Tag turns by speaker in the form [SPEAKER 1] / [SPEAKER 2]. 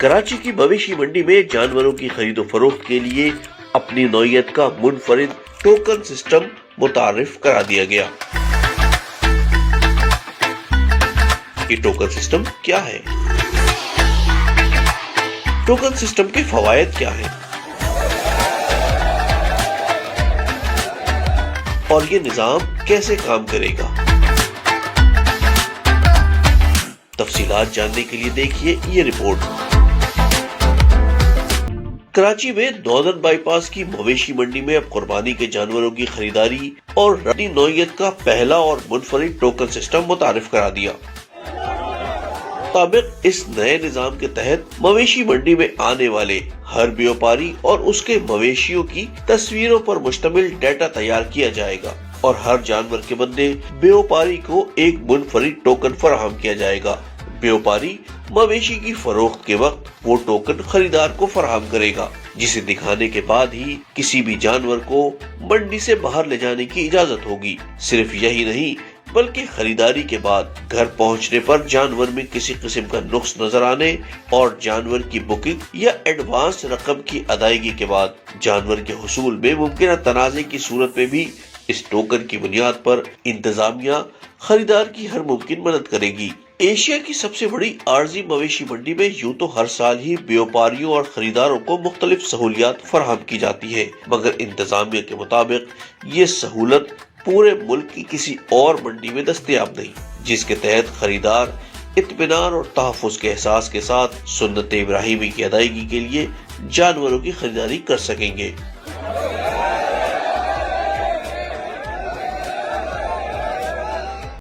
[SPEAKER 1] کراچی کی مویشی منڈی میں جانوروں کی خرید و فروخت کے لیے اپنی نوعیت کا منفرد ٹوکن سسٹم متعارف کرا دیا گیا۔ یہ ٹوکن سسٹم کیا ہے؟ ٹوکن سسٹم کے فوائد کیا ہیں؟ اور یہ نظام کیسے کام کرے گا؟ تفصیلات جاننے کے لیے دیکھیے یہ رپورٹ۔ کراچی میں ناردرن بائی پاس کی مویشی منڈی میں اب قربانی کے جانوروں کی خریداری اور اپنی نوعیت کا پہلا اور منفرد ٹوکن سسٹم متعارف کرا دیا۔ مطابق اس نئے نظام کے تحت مویشی منڈی میں آنے والے ہر بیوپاری اور اس کے مویشیوں کی تصویروں پر مشتمل ڈیٹا تیار کیا جائے گا اور ہر جانور کے بدلے بیوپاری کو ایک منفرد ٹوکن فراہم کیا جائے گا۔ بیوپاری مویشی کی فروخت کے وقت وہ ٹوکن خریدار کو فراہم کرے گا، جسے دکھانے کے بعد ہی کسی بھی جانور کو منڈی سے باہر لے جانے کی اجازت ہوگی۔ صرف یہی نہیں بلکہ خریداری کے بعد گھر پہنچنے پر جانور میں کسی قسم کا نقص نظر آنے اور جانور کی بکنگ یا ایڈوانس رقم کی ادائیگی کے بعد جانور کے حصول میں ممکنہ تنازع کی صورت میں بھی اس ٹوکن کی بنیاد پر انتظامیہ خریدار کی ہر ممکن مدد کرے گی۔ ایشیا کی سب سے بڑی عارضی مویشی منڈی میں یوں تو ہر سال ہی بیوپاریوں اور خریداروں کو مختلف سہولیات فراہم کی جاتی ہے، مگر انتظامیہ کے مطابق یہ سہولت پورے ملک کی کسی اور منڈی میں دستیاب نہیں، جس کے تحت خریدار اطمینان اور تحفظ کے احساس کے ساتھ سنت ابراہیمی کی ادائیگی کے لیے جانوروں کی خریداری کر سکیں گے۔